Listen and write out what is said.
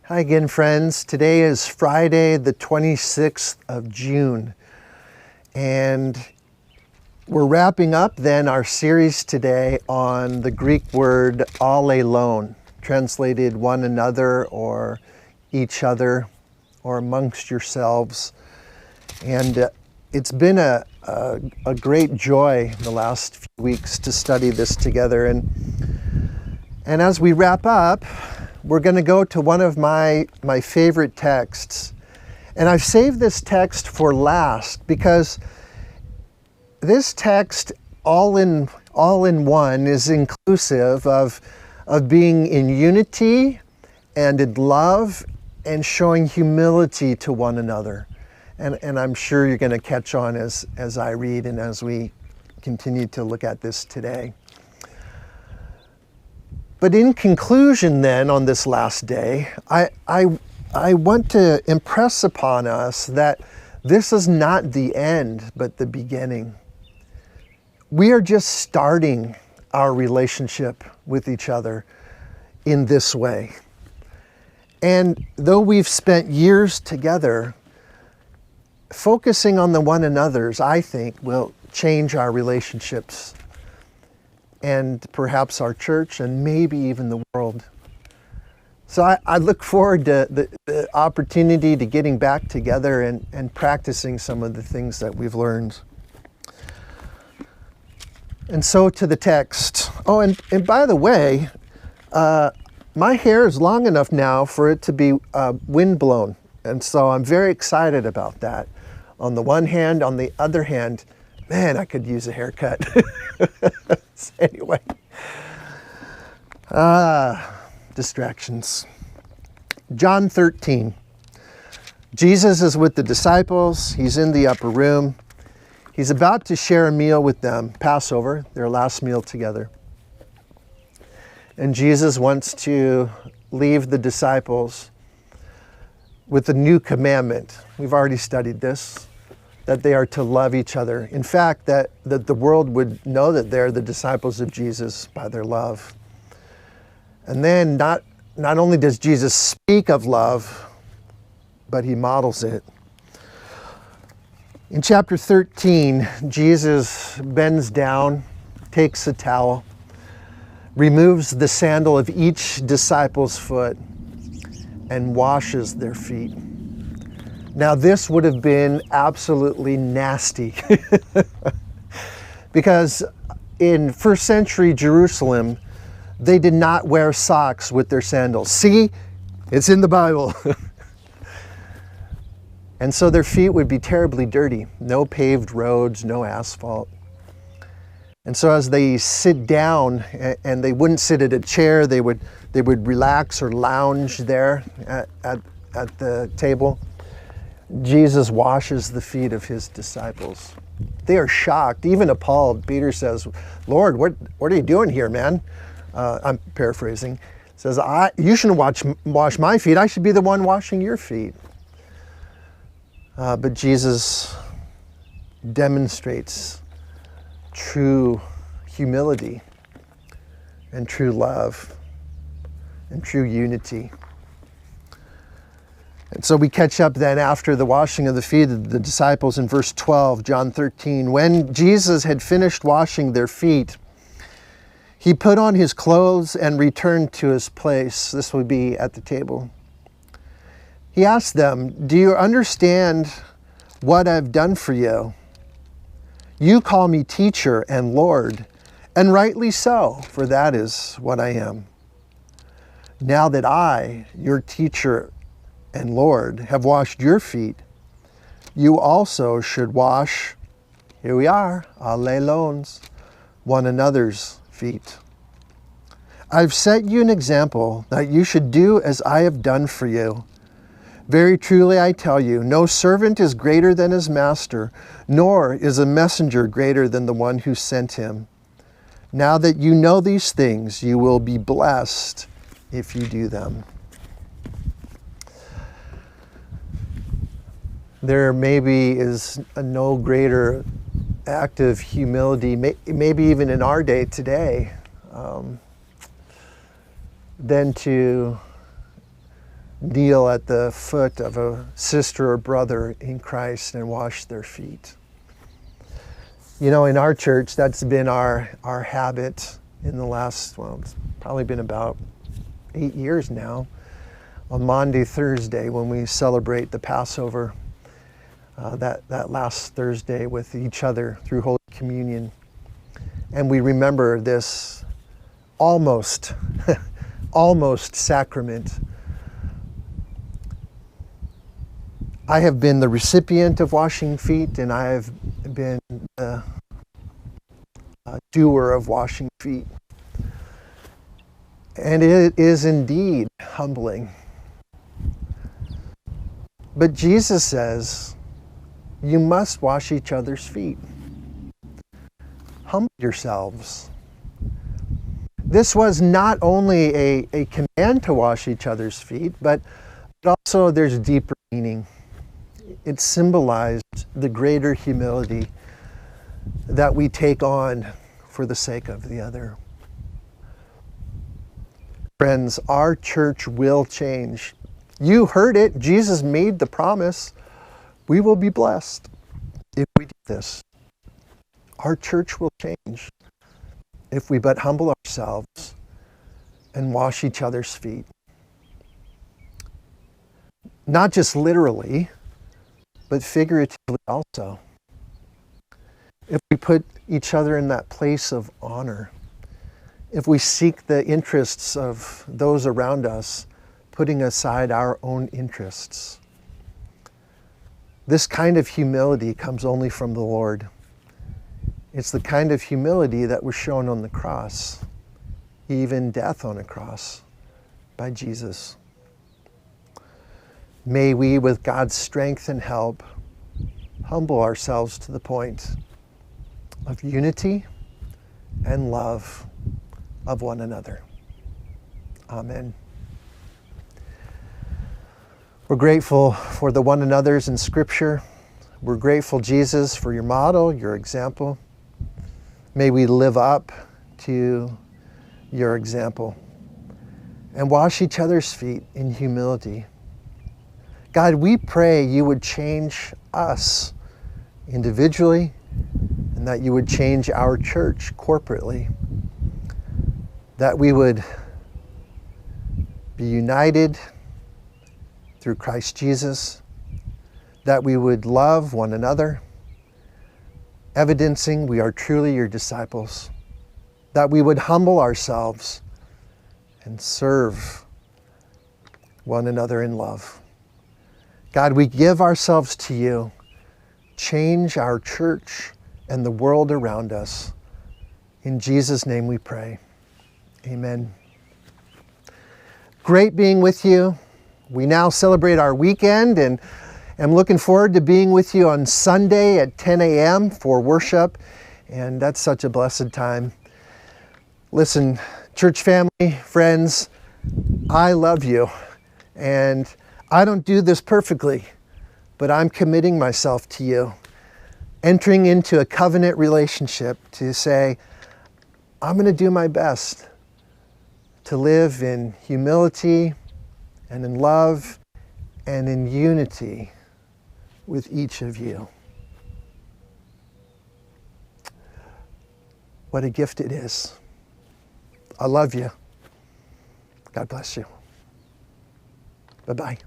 Hi again, friends. Today is Friday, the 26th of June, and we're wrapping up then our series today on the Greek word alelon, translated one another or each other or amongst yourselves. And it's been a great joy the last few weeks to study this together. And as we wrap up, we're going to go to one of my favorite texts. And I've saved this text for last because this text, all in one, is inclusive of being in unity and in love and showing humility to one another. And I'm sure you're going to catch on as I read and as we continue to look at this today. But in conclusion then, on this last day, I want to impress upon us that this is not the end, but the beginning. We are just starting our relationship with each other in this way. And though we've spent years together, focusing on the one another's, I think, will change our relationships and perhaps our church, and maybe even the world. So I look forward to the opportunity to getting back together and practicing some of the things that we've learned. And so to the text. Oh, and by the way, my hair is long enough now for it to be windblown. And so I'm very excited about that. On the one hand, on the other hand, man, I could use a haircut. Anyway, distractions. John 13. Jesus is with the disciples. He's in the upper room. He's about to share a meal with them, Passover, their last meal together. And Jesus wants to leave the disciples with a new commandment. We've already studied this, that they are to love each other. In fact, that the world would know that they're the disciples of Jesus by their love. And then not only does Jesus speak of love, but he models it. In chapter 13, Jesus bends down, takes a towel, removes the sandal of each disciple's foot, and washes their feet. Now, this would have been absolutely nasty because in first century Jerusalem, they did not wear socks with their sandals. See, it's in the Bible. And so their feet would be terribly dirty. No paved roads, no asphalt. And so as they sit down, and they wouldn't sit at a chair, they would relax or lounge there at the table. Jesus washes the feet of his disciples. They are shocked, even appalled. Peter says, "Lord, what are you doing here, man?" I'm paraphrasing. Says, "You shouldn't wash my feet. I should be the one washing your feet." But Jesus demonstrates true humility and true love and true unity. And so we catch up then after the washing of the feet of the disciples in verse 12, John 13. When Jesus had finished washing their feet, he put on his clothes and returned to his place. This would be at the table. He asked them, "Do you understand what I've done for you? You call me teacher and Lord, and rightly so, for that is what I am. Now that I, your teacher and Lord, have washed your feet, you also should wash," here we are, alelons, "one another's feet. I've set you an example that you should do as I have done for you. Very truly I tell you, no servant is greater than his master, nor is a messenger greater than the one who sent him. Now that you know these things, you will be blessed if you do them." There maybe is no greater act of humility, maybe even in our day today, than to kneel at the foot of a sister or brother in Christ and wash their feet. You know, in our church, that's been our habit in the last, well, it's probably been about 8 years now. On Maundy Thursday, when we celebrate the Passover, that last Thursday with each other through Holy Communion. And we remember this almost sacrament. I have been the recipient of washing feet, and I have been the doer of washing feet. And it is indeed humbling. But Jesus says, you must wash each other's feet. Humble yourselves. This was not only a command to wash each other's feet, but also there's deeper meaning. It symbolized the greater humility that we take on for the sake of the other. Friends, our church will change. You heard it. Jesus made the promise. We will be blessed if we do this. Our church will change if we but humble ourselves and wash each other's feet. Not just literally, but figuratively also. If we put each other in that place of honor, if we seek the interests of those around us, putting aside our own interests. This kind of humility comes only from the Lord. It's the kind of humility that was shown on the cross, even death on a cross, by Jesus. May we, with God's strength and help, humble ourselves to the point of unity and love of one another. Amen. We're grateful for the one another's in Scripture. We're grateful, Jesus, for your model, your example. May we live up to your example and wash each other's feet in humility. God, we pray you would change us individually and that you would change our church corporately, that we would be united through Christ Jesus, that we would love one another, evidencing we are truly your disciples, that we would humble ourselves and serve one another in love. God, we give ourselves to you. Change our church and the world around us. In Jesus' name we pray. Amen. Great being with you. We now celebrate our weekend, and I'm looking forward to being with you on Sunday at 10 a.m. for worship, and that's such a blessed time. Listen, church family, friends, I love you, and I don't do this perfectly, but I'm committing myself to you, entering into a covenant relationship to say, I'm going to do my best to live in humility and in love and in unity with each of you. What a gift it is. I love you. God bless you. Bye-bye.